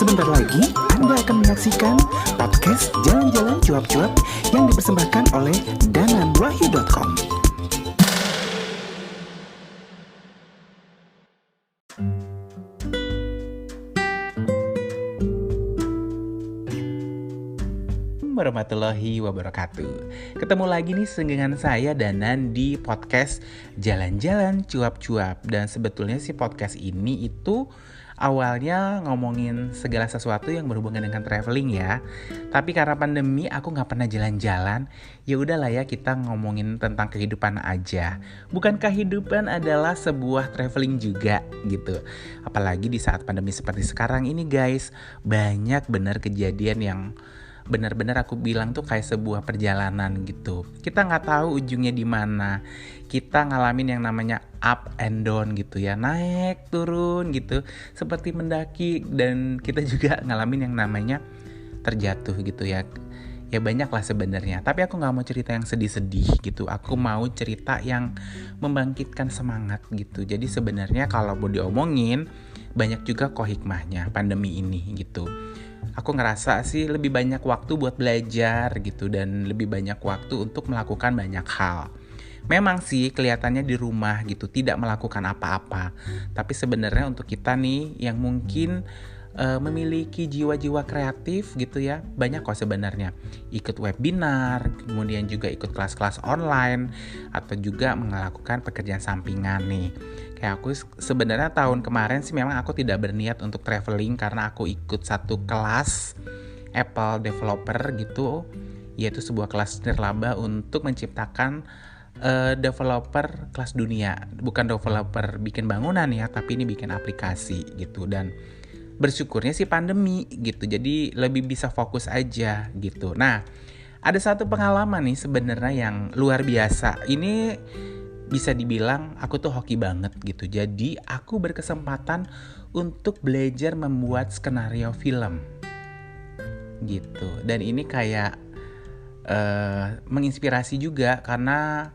Sebentar lagi Anda akan menyaksikan podcast Jalan-Jalan Cuap-Cuap yang dipersembahkan oleh dananwahyu.com. Warahmatullahi wabarakatuh. Ketemu lagi nih dengan saya Danan di podcast Jalan-Jalan Cuap-Cuap. Dan sebetulnya sih podcast ini itu awalnya ngomongin segala sesuatu yang berhubungan dengan traveling ya. Tapi karena pandemi aku gak pernah jalan-jalan, ya udahlah ya kita ngomongin tentang kehidupan aja. Bukankah kehidupan adalah sebuah traveling juga gitu. Apalagi di saat pandemi seperti sekarang ini guys, banyak benar kejadian yang benar-benar aku bilang tuh kayak sebuah perjalanan gitu. Kita nggak tahu ujungnya di mana. Kita ngalamin yang namanya up and down gitu ya, naik turun gitu, seperti mendaki. Dan kita juga ngalamin yang namanya terjatuh gitu ya. Ya banyak lah sebenarnya. Tapi aku nggak mau cerita yang sedih-sedih gitu. Aku mau cerita yang membangkitkan semangat gitu. Jadi sebenarnya kalau mau diomongin, banyak juga kok hikmahnya pandemi ini gitu. Aku ngerasa sih lebih banyak waktu buat belajar gitu dan lebih banyak waktu untuk melakukan banyak hal. Memang sih kelihatannya di rumah gitu tidak melakukan apa-apa. Tapi sebenarnya untuk kita nih yang mungkin memiliki jiwa-jiwa kreatif gitu ya, banyak kok sebenarnya. Ikut webinar, kemudian juga ikut kelas-kelas online, atau juga melakukan pekerjaan sampingan nih. Kayak aku sebenarnya tahun kemarin sih memang aku tidak berniat untuk traveling karena aku ikut satu kelas Apple Developer gitu, yaitu sebuah kelas nirlaba untuk menciptakan developer kelas dunia. Bukan developer bikin bangunan ya, tapi ini bikin aplikasi gitu. Dan bersyukurnya sih pandemi gitu, jadi lebih bisa fokus aja gitu. Nah, ada satu pengalaman nih sebenarnya yang luar biasa. Ini bisa dibilang aku tuh hoki banget gitu. Jadi aku berkesempatan untuk belajar membuat skenario film gitu. Dan ini kayak menginspirasi juga karena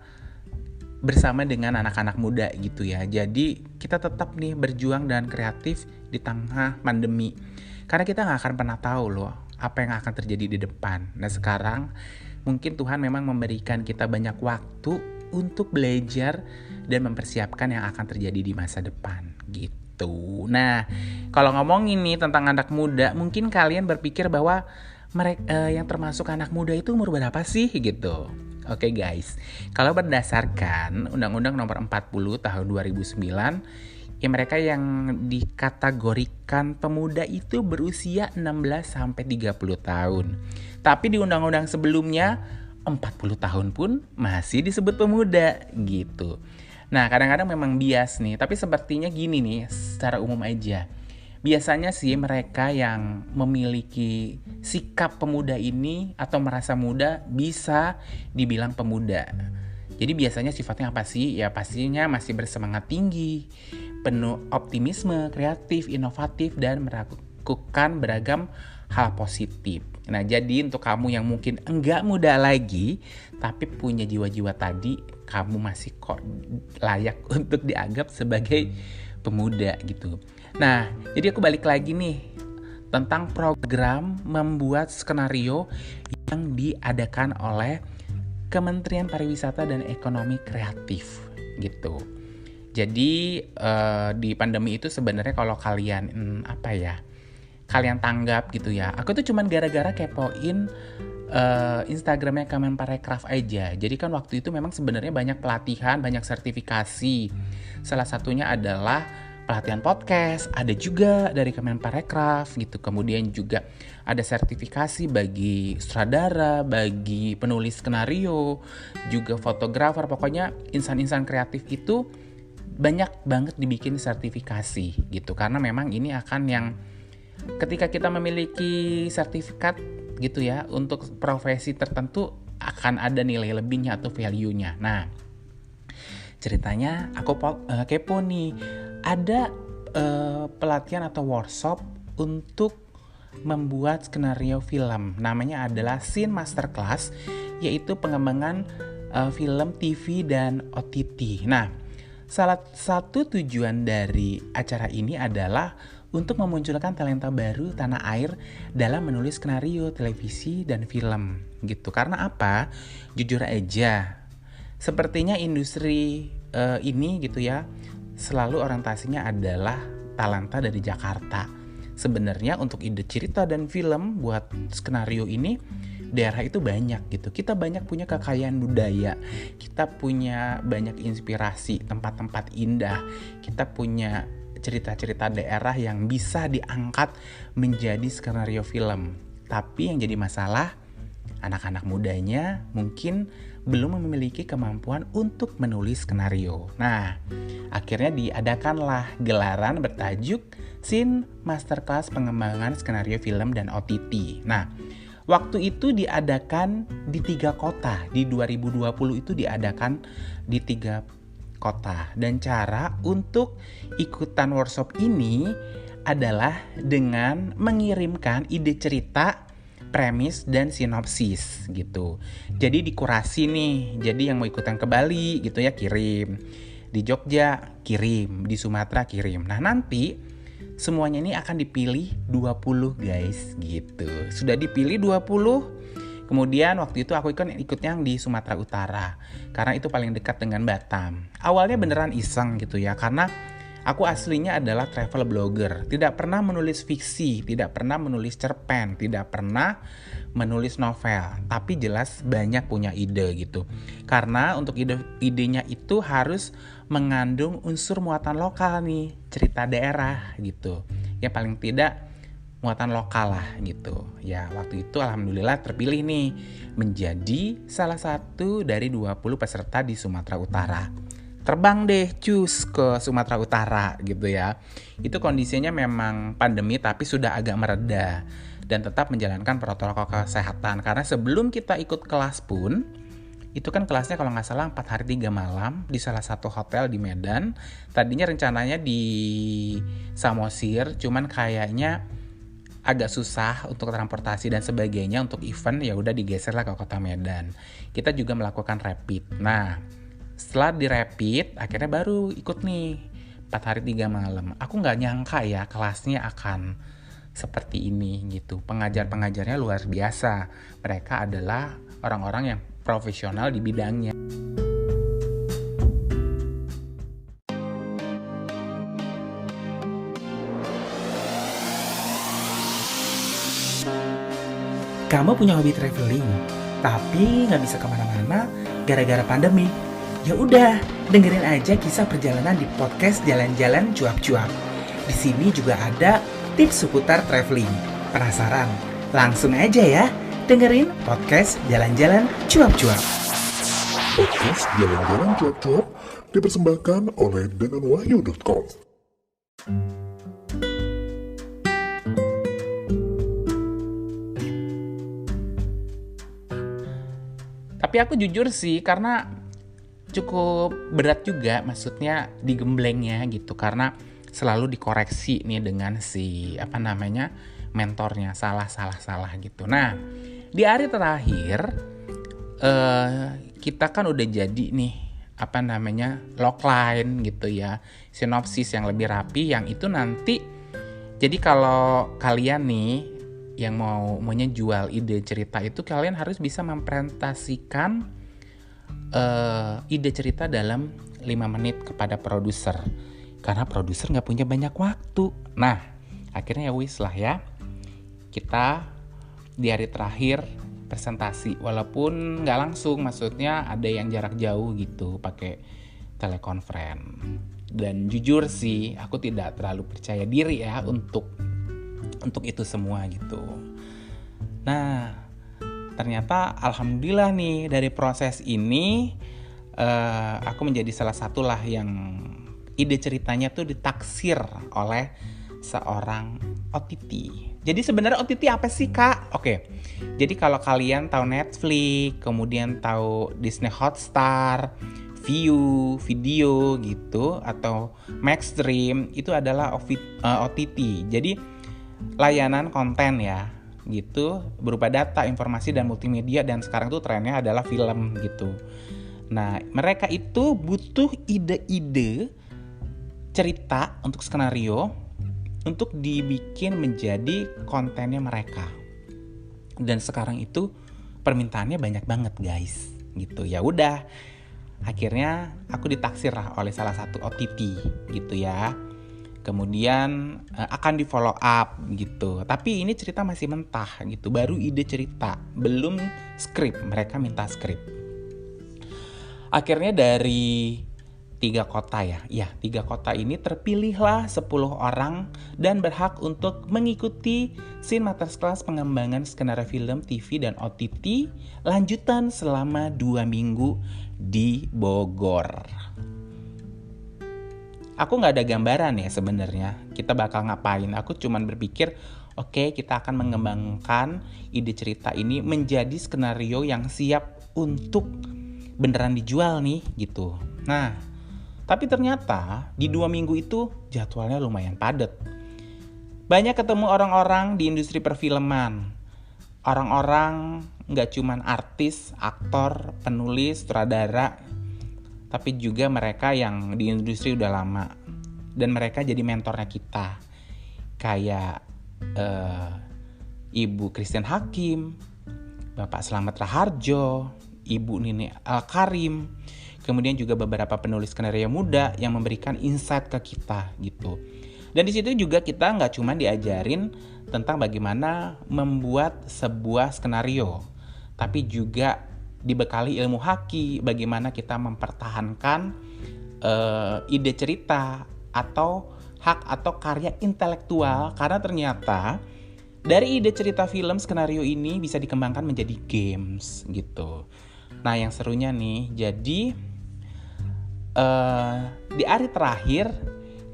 bersama dengan anak-anak muda gitu ya. Jadi kita tetap nih berjuang dan kreatif di tengah pandemi. Karena kita gak akan pernah tahu loh apa yang akan terjadi di depan. Nah sekarang mungkin Tuhan memang memberikan kita banyak waktu untuk belajar dan mempersiapkan yang akan terjadi di masa depan gitu. Nah kalau ngomongin nih tentang anak muda, mungkin kalian berpikir bahwa mereka yang termasuk anak muda itu umur berapa sih gitu. Oke guys, kalau berdasarkan Undang-Undang Nomor 40 Tahun 2009, ya mereka yang dikategorikan pemuda itu berusia 16-30 tahun. Tapi di undang-undang sebelumnya 40 tahun pun masih disebut pemuda gitu. Nah kadang-kadang memang bias nih, tapi sepertinya gini nih secara umum aja. Biasanya sih mereka yang memiliki sikap pemuda ini atau merasa muda bisa dibilang pemuda. Jadi biasanya sifatnya apa sih? Ya pastinya masih bersemangat tinggi, penuh optimisme, kreatif, inovatif, dan melakukan beragam hal positif. Nah jadi untuk kamu yang mungkin enggak muda lagi, tapi punya jiwa-jiwa tadi, kamu masih kok layak untuk dianggap sebagai pemuda gitu. Nah, jadi aku balik lagi nih tentang program membuat skenario yang diadakan oleh Kementerian Pariwisata dan Ekonomi Kreatif gitu. Jadi di pandemi itu sebenarnya kalau kalian kalian tanggap gitu ya. Aku tuh cuman gara-gara kepoin Instagramnya Kemenparekraf aja. Jadi kan waktu itu memang sebenarnya banyak pelatihan, banyak sertifikasi. Salah satunya adalah pelatihan podcast, ada juga dari Kemenparekraf gitu. Kemudian juga ada sertifikasi bagi sutradara, bagi penulis skenario, juga fotografer. Pokoknya insan-insan kreatif itu banyak banget dibikin sertifikasi gitu. Karena memang ini akan yang ketika kita memiliki sertifikat gitu ya, untuk profesi tertentu akan ada nilai lebihnya atau value-nya. Nah, ceritanya aku kepo nih. Ada pelatihan atau workshop untuk membuat skenario film. Namanya adalah Scene Masterclass, yaitu pengembangan film, TV, dan OTT. Nah, salah satu tujuan dari acara ini adalah untuk memunculkan talenta baru tanah air dalam menulis skenario televisi dan film gitu. Karena apa? Jujur aja, sepertinya industri ini gitu ya, selalu orientasinya adalah talenta dari Jakarta. Sebenarnya untuk ide cerita dan film buat skenario ini, daerah itu banyak gitu. Kita banyak punya kekayaan budaya, kita punya banyak inspirasi, tempat-tempat indah, kita punya cerita-cerita daerah yang bisa diangkat menjadi skenario film. Tapi yang jadi masalah, anak-anak mudanya mungkin belum memiliki kemampuan untuk menulis skenario. Nah, akhirnya diadakanlah gelaran bertajuk Scene Masterclass Pengembangan Skenario Film dan OTT. Nah, waktu itu diadakan di 3 kota. Di 2020 itu diadakan di 3 kota. Dan cara untuk ikutan workshop ini adalah dengan mengirimkan ide cerita, premis dan sinopsis gitu. Jadi dikurasi nih. Jadi yang mau ikutan ke Bali gitu ya kirim. Di Jogja kirim, di Sumatera kirim. Nah, nanti semuanya ini akan dipilih 20 guys gitu. Sudah dipilih 20. Kemudian waktu itu aku ikut yang di Sumatera Utara. Karena itu paling dekat dengan Batam. Awalnya beneran iseng gitu ya. Karena aku aslinya adalah travel blogger, tidak pernah menulis fiksi, tidak pernah menulis cerpen, tidak pernah menulis novel, tapi jelas banyak punya ide gitu. Karena untuk idenya itu harus mengandung unsur muatan lokal nih, cerita daerah gitu. Ya paling tidak muatan lokal lah gitu. Ya waktu itu alhamdulillah terpilih nih menjadi salah satu dari 20 peserta di Sumatera Utara. Terbang deh cus ke Sumatera Utara gitu ya. Itu kondisinya memang pandemi tapi sudah agak mereda dan tetap menjalankan protokol kesehatan. Karena sebelum kita ikut kelas pun, itu kan kelasnya kalau nggak salah 4 hari 3 malam di salah satu hotel di Medan. Tadinya rencananya di Samosir, cuman kayaknya agak susah untuk transportasi dan sebagainya untuk event, ya udah digeser lah ke kota Medan. Kita juga melakukan rapid. Nah, setelah di rapid, akhirnya baru ikut nih 4 hari 3 malam. Aku gak nyangka ya kelasnya akan seperti ini gitu. Pengajar-pengajarnya luar biasa. Mereka adalah orang-orang yang profesional di bidangnya. Kamu punya hobi traveling, tapi nggak bisa kemana-mana gara-gara pandemi. Ya udah, dengerin aja kisah perjalanan di podcast Jalan-Jalan Cuap-Cuap. Di sini juga ada tips seputar traveling. Penasaran? Langsung aja ya, dengerin podcast Jalan-Jalan Cuap-Cuap. Podcast Jalan-Jalan Cuap-Cuap dipersembahkan oleh denganwahyu.com. Tapi aku jujur sih, karena cukup berat juga maksudnya digemblengnya gitu. Karena selalu dikoreksi nih dengan si mentornya, salah gitu. Nah, di hari terakhir kita kan udah jadi nih logline gitu ya, sinopsis yang lebih rapi, yang itu nanti jadi kalau kalian nih yang maunya jual ide cerita itu, kalian harus bisa mempresentasikan ide cerita dalam 5 menit kepada produser, karena produser nggak punya banyak waktu. Nah, akhirnya wis lah ya, kita di hari terakhir presentasi, walaupun nggak langsung, maksudnya ada yang jarak jauh gitu, pakai telekonferensi. Dan jujur sih, aku tidak terlalu percaya diri ya untuk itu semua gitu. Nah, ternyata alhamdulillah nih dari proses ini aku menjadi salah satu lah yang ide ceritanya tuh ditaksir oleh seorang OTT. Jadi sebenarnya OTT apa sih, Kak? Oke. Jadi kalau kalian tahu Netflix, kemudian tahu Disney Hotstar, Viu, video gitu, atau Maxstream, itu adalah OTT. Jadi layanan konten ya gitu, berupa data, informasi dan multimedia, dan sekarang tuh trennya adalah film gitu. Nah, mereka itu butuh ide-ide cerita untuk skenario untuk dibikin menjadi kontennya mereka. Dan sekarang itu permintaannya banyak banget guys, gitu. Ya udah, akhirnya aku ditaksir lah oleh salah satu OTT gitu ya. Kemudian akan di follow up gitu. Tapi ini cerita masih mentah gitu, baru ide cerita, belum skrip. Mereka minta skrip. Akhirnya dari 3 kota ya 3 kota ini terpilihlah 10 orang dan berhak untuk mengikuti Scene Masterclass pengembangan skenario film, TV, dan OTT lanjutan selama 2 minggu di Bogor. Aku gak ada gambaran ya sebenarnya kita bakal ngapain. Aku cuman berpikir oke, kita akan mengembangkan ide cerita ini menjadi skenario yang siap untuk beneran dijual nih gitu. Nah, tapi ternyata di 2 minggu itu jadwalnya lumayan padat. Banyak ketemu orang-orang di industri perfilman. Orang-orang gak cuman artis, aktor, penulis, sutradara, tapi juga mereka yang di industri udah lama. Dan mereka jadi mentornya kita. Kayak Ibu Christian Hakim, Bapak Slamet Raharjo, Ibu Nini Al-Karim, kemudian juga beberapa penulis skenario muda yang memberikan insight ke kita gitu. Dan di situ juga kita nggak cuma diajarin tentang bagaimana membuat sebuah skenario, tapi juga dibekali ilmu haki, bagaimana kita mempertahankan ide cerita atau hak atau karya intelektual, karena ternyata dari ide cerita film skenario ini bisa dikembangkan menjadi games gitu. Nah, yang serunya nih, jadi di hari terakhir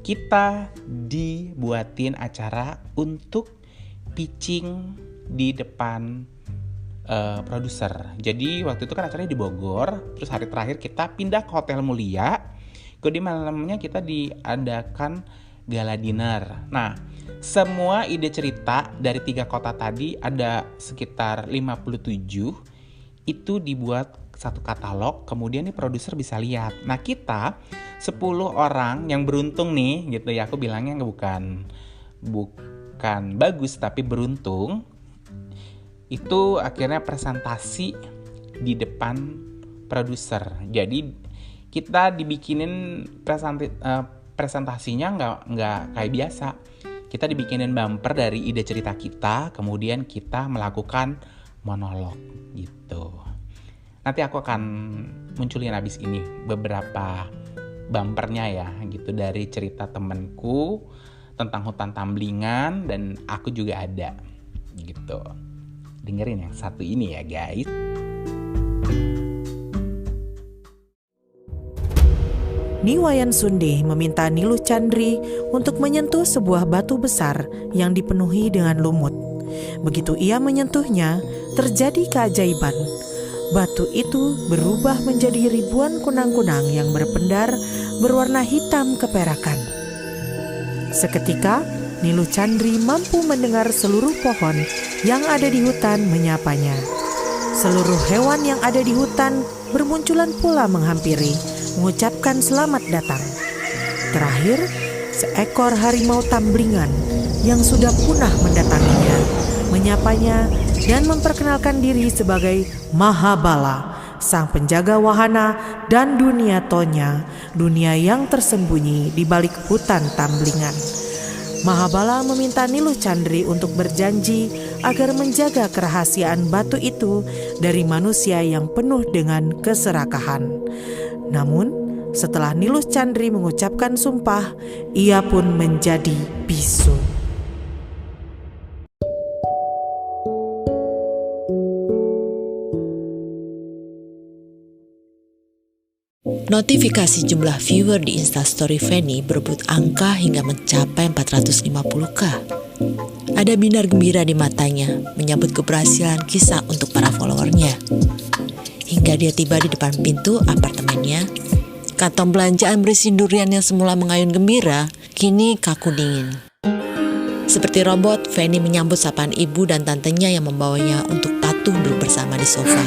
kita dibuatin acara untuk pitching di depan produser. Jadi waktu itu kan acaranya di Bogor, terus hari terakhir kita pindah ke Hotel Mulia. Kemudian malamnya kita diadakan gala dinner. Nah, semua ide cerita dari 3 kota tadi ada sekitar 57 itu dibuat satu katalog, kemudian nih produser bisa lihat. Nah, kita 10 orang yang beruntung nih gitu ya, aku bilangnya bukan bagus tapi beruntung, itu akhirnya presentasi di depan produser. Jadi kita dibikinin presentasinya nggak kayak biasa. Kita dibikinin bumper dari ide cerita kita, kemudian kita melakukan monolog gitu. Nanti aku akan munculin abis ini beberapa bumpernya ya gitu, dari cerita temenku tentang hutan Tamblingan, dan aku juga ada gitu. Dengerin yang satu ini ya guys. Niwayan Sunde meminta Niluh Chandri untuk menyentuh sebuah batu besar yang dipenuhi dengan lumut. Begitu ia menyentuhnya, terjadi keajaiban. Batu itu berubah menjadi ribuan kunang-kunang yang berpendar berwarna hitam keperakan. Seketika, Niluh Chandri mampu mendengar seluruh pohon yang ada di hutan menyapanya. Seluruh hewan yang ada di hutan bermunculan pula menghampiri, mengucapkan selamat datang. Terakhir, seekor harimau Tamblingan yang sudah punah mendatanginya, menyapanya dan memperkenalkan diri sebagai Mahabala, sang penjaga wahana dan dunia Tonya, dunia yang tersembunyi di balik hutan Tamblingan. Mahabala meminta Niluh Chandri untuk berjanji agar menjaga kerahasiaan batu itu dari manusia yang penuh dengan keserakahan. Namun, setelah Niluh Chandri mengucapkan sumpah, ia pun menjadi bisu. Notifikasi jumlah viewer di Instastory Fanny berebut angka hingga mencapai 450k. Ada binar gembira di matanya menyambut keberhasilan kisah untuk para followernya. Hingga dia tiba di depan pintu apartemennya, kantong belanjaan berisi durian yang semula mengayun gembira, kini kaku dingin. Seperti robot, Fanny menyambut sapaan ibu dan tantenya yang membawanya untuk patuh duduk bersama di sofa.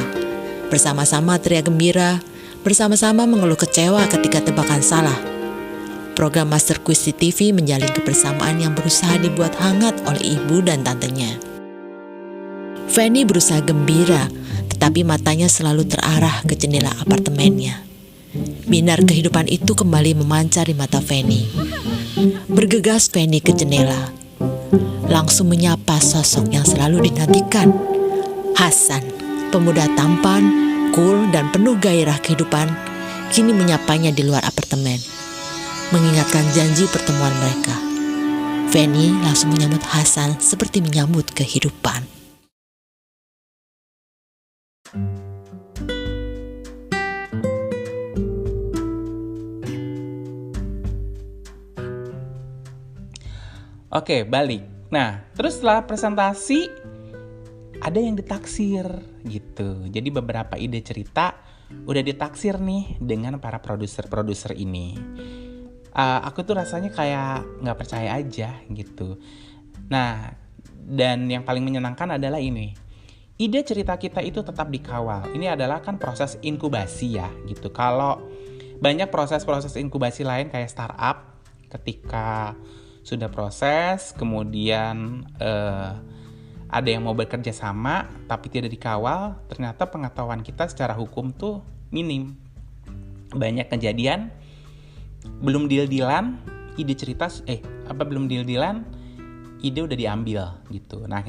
Bersama-sama teriak gembira, bersama-sama mengeluh kecewa ketika tebakan salah. program Master Quiz di TV menjalin kebersamaan yang berusaha dibuat hangat oleh ibu dan tantenya. Fanny berusaha gembira, tetapi matanya selalu terarah ke jendela apartemennya. Binar kehidupan itu kembali memancar di mata Fanny. Bergegas Fanny ke jendela, langsung menyapa sosok yang selalu dinantikan. Hasan, pemuda tampan, cool dan penuh gairah kehidupan, kini menyapanya di luar apartemen, mengingatkan janji pertemuan mereka. Fanny langsung menyambut Hasan seperti menyambut kehidupan. Oke, balik. Nah, terus setelah presentasi ada yang ditaksir gitu. Jadi beberapa ide cerita udah ditaksir nih dengan para produser ini. Aku tuh rasanya kayak nggak percaya aja gitu. Nah, dan yang paling menyenangkan adalah ini. Ide cerita kita itu tetap dikawal. Ini adalah kan proses inkubasi ya gitu. Kalau banyak proses-proses inkubasi lain kayak startup, ketika sudah proses, kemudian ada yang mau bekerja sama tapi tidak dikawal, ternyata pengetahuan kita secara hukum tuh minim. Banyak kejadian belum deal-dealan, ide udah diambil gitu. Nah,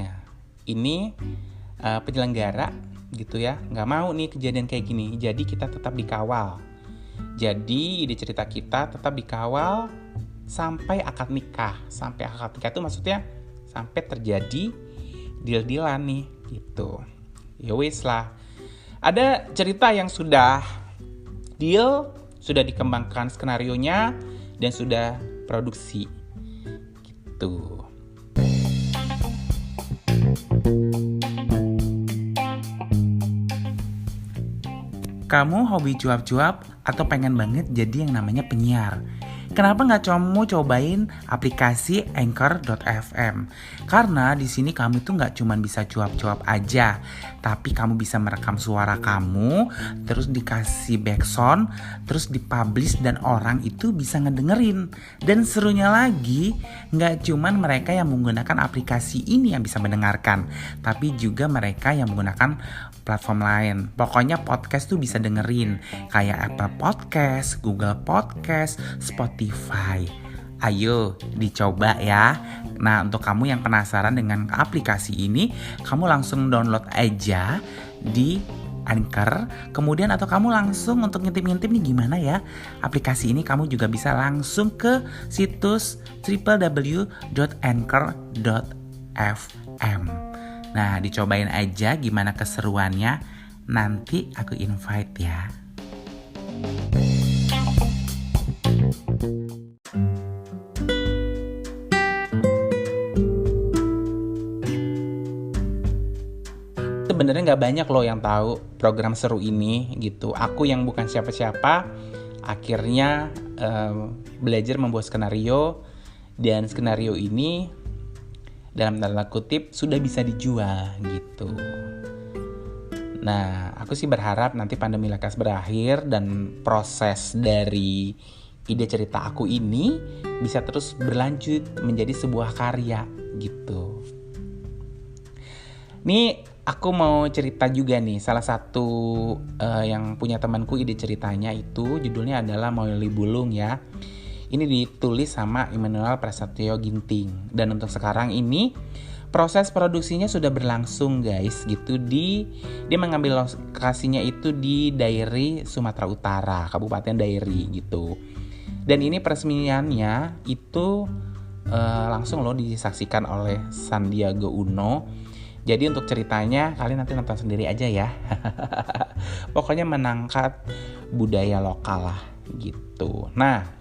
ini penyelenggara gitu ya, nggak mau nih kejadian kayak gini. Jadi kita tetap dikawal. Jadi ide cerita kita tetap dikawal sampai akad nikah. Sampai akad nikah itu maksudnya sampai terjadi deal-dealan nih gitu. Ya wis lah. Ada cerita yang sudah deal, sudah dikembangkan skenarionya dan sudah produksi gitu. Kamu hobi cuap-cuap atau pengen banget jadi yang namanya penyiar? Kenapa nggak kamu cobain aplikasi Anchor.fm? Karena di sini kamu tuh nggak cuma bisa cuap-cuap aja, tapi kamu bisa merekam suara kamu, terus dikasih backsound, terus dipublish dan orang itu bisa ngedengerin. Dan serunya lagi, nggak cuma mereka yang menggunakan aplikasi ini yang bisa mendengarkan, tapi juga mereka yang menggunakan platform lain. Pokoknya podcast tuh bisa dengerin, kayak Apple Podcast, Google Podcast, Spotify. Ayo dicoba ya. Nah, untuk kamu yang penasaran dengan aplikasi ini, kamu langsung download aja di Anchor. Kemudian atau kamu langsung untuk ngintip-ngintip nih gimana ya aplikasi ini, kamu juga bisa langsung ke situs www.anchor.fm. Nah, dicobain aja gimana keseruannya. Nanti aku invite ya. Sebenarnya nggak banyak loh yang tahu program seru ini gitu. Aku yang bukan siapa-siapa akhirnya belajar membuat skenario, dan skenario ini dalam tanda kutip sudah bisa dijual gitu. Nah, aku sih berharap nanti pandemi lekas berakhir dan proses dari ide cerita aku ini bisa terus berlanjut menjadi sebuah karya gitu. Nih, aku mau cerita juga nih, salah satu yang punya temanku ide ceritanya itu judulnya adalah Moeli Bulung ya. Ini ditulis sama Immanuel Prasetyo Ginting. Dan untuk sekarang ini proses produksinya sudah berlangsung guys gitu. Dia mengambil lokasinya itu di Dairi, Sumatera Utara, Kabupaten Dairi gitu. Dan ini peresmiannya itu langsung loh disaksikan oleh Sandiaga Uno. Jadi untuk ceritanya kalian nanti nonton sendiri aja ya. Pokoknya menangkat budaya lokal lah gitu. Nah,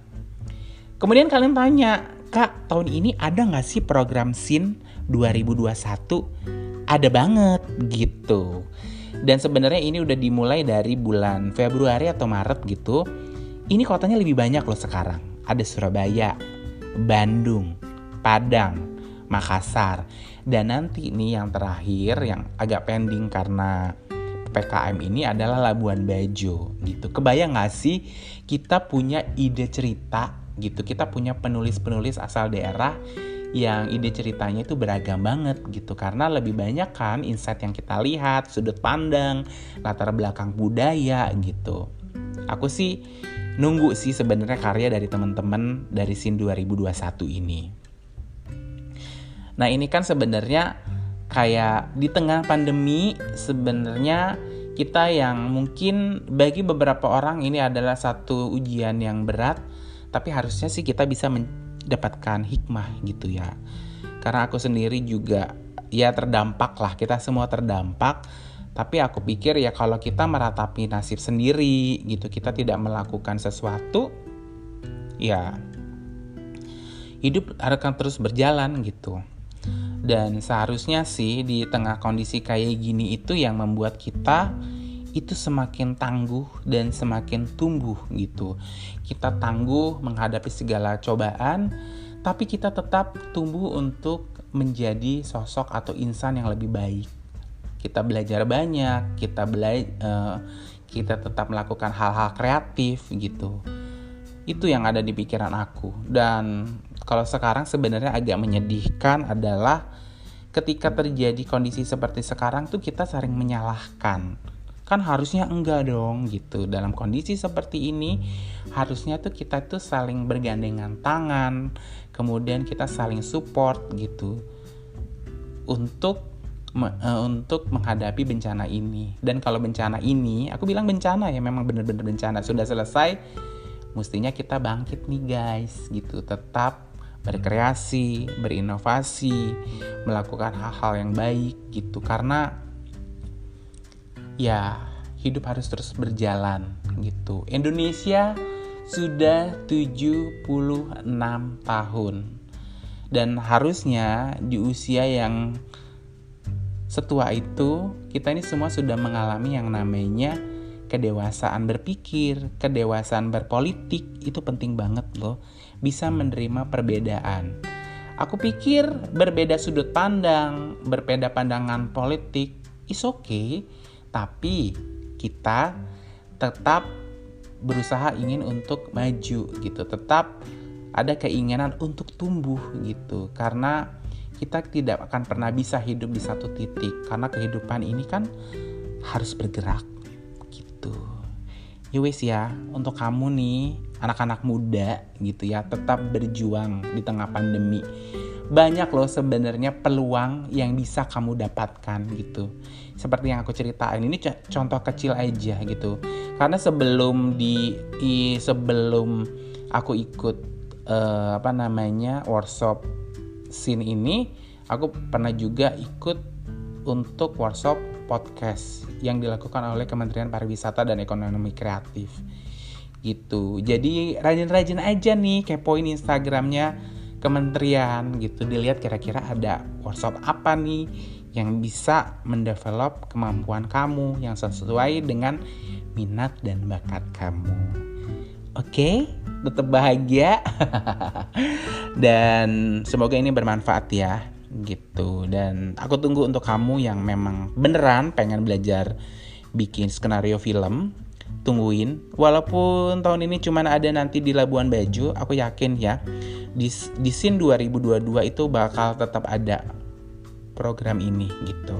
kemudian kalian tanya, Kak, tahun ini ada gak sih program SIN 2021? Ada banget gitu. Dan sebenarnya ini udah dimulai dari bulan Februari atau Maret gitu. Ini kotanya lebih banyak loh sekarang. Ada Surabaya, Bandung, Padang, Makassar. Dan nanti nih yang terakhir yang agak pending karena PPKM ini adalah Labuan Bajo gitu. Kebayang gak sih kita punya ide cerita gitu. Kita punya penulis-penulis asal daerah yang ide ceritanya itu beragam banget gitu, karena lebih banyak kan insight yang kita lihat, sudut pandang, latar belakang budaya gitu. Aku sih nunggu sih sebenarnya karya dari teman-teman dari SIN 2021 ini. Nah, ini kan sebenarnya kayak di tengah pandemi, sebenarnya kita yang mungkin bagi beberapa orang ini adalah satu ujian yang berat, tapi harusnya sih kita bisa mendapatkan hikmah gitu ya. Karena aku sendiri juga ya terdampak lah, kita semua terdampak. Tapi aku pikir ya kalau kita meratapi nasib sendiri gitu, kita tidak melakukan sesuatu, ya hidup akan terus berjalan gitu. Dan seharusnya sih di tengah kondisi kayak gini itu yang membuat kita itu semakin tangguh dan semakin tumbuh gitu. Kita tangguh menghadapi segala cobaan, tapi kita tetap tumbuh untuk menjadi sosok atau insan yang lebih baik. Kita belajar banyak, kita tetap melakukan hal-hal kreatif gitu. Itu yang ada di pikiran aku. Dan kalau sekarang sebenarnya agak menyedihkan adalah ketika terjadi kondisi seperti sekarang tuh kita sering menyalahkan. Kan harusnya enggak dong gitu. Dalam kondisi seperti ini harusnya tuh kita tuh saling bergandengan tangan, kemudian kita saling support gitu untuk menghadapi bencana ini. Dan kalau bencana ini, aku bilang bencana ya, memang benar-benar bencana, sudah selesai, mestinya kita bangkit nih guys gitu, tetap berkreasi, berinovasi, melakukan hal-hal yang baik gitu, karena ya hidup harus terus berjalan gitu. Indonesia sudah 76 tahun dan harusnya di usia yang setua itu kita ini semua sudah mengalami yang namanya kedewasaan berpikir, kedewasaan berpolitik. Itu penting banget loh, bisa menerima perbedaan. Aku pikir berbeda sudut pandang, berbeda pandangan politik is okay, tapi kita tetap berusaha ingin untuk maju gitu, tetap ada keinginan untuk tumbuh gitu, karena kita tidak akan pernah bisa hidup di satu titik, karena kehidupan ini kan harus bergerak gitu. Yowes ya, untuk kamu nih anak-anak muda gitu ya, tetap berjuang di tengah pandemi. Banyak loh sebenarnya peluang yang bisa kamu dapatkan gitu. Seperti yang aku ceritain ini contoh kecil aja gitu. Karena sebelum aku ikut workshop SIN ini, aku pernah juga ikut untuk workshop podcast yang dilakukan oleh Kementerian Pariwisata dan Ekonomi Kreatif gitu. Jadi rajin-rajin aja nih kepoin Instagramnya kementerian gitu, dilihat kira-kira ada workshop apa nih yang bisa mendevelop kemampuan kamu yang sesuai dengan minat dan bakat kamu. Oke, tetap bahagia dan semoga ini bermanfaat ya gitu. Dan aku tunggu untuk kamu yang memang beneran pengen belajar bikin skenario film, tungguin. Walaupun tahun ini cuma ada nanti di Labuan Bajo, aku yakin ya di SIN 2022 itu bakal tetap ada program ini gitu.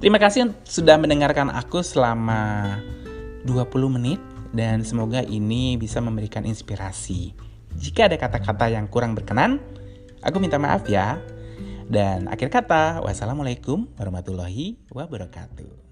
Terima kasih sudah mendengarkan aku selama 20 menit dan semoga ini bisa memberikan inspirasi. Jika ada kata-kata yang kurang berkenan, aku minta maaf ya. Dan akhir kata, wassalamualaikum warahmatullahi wabarakatuh.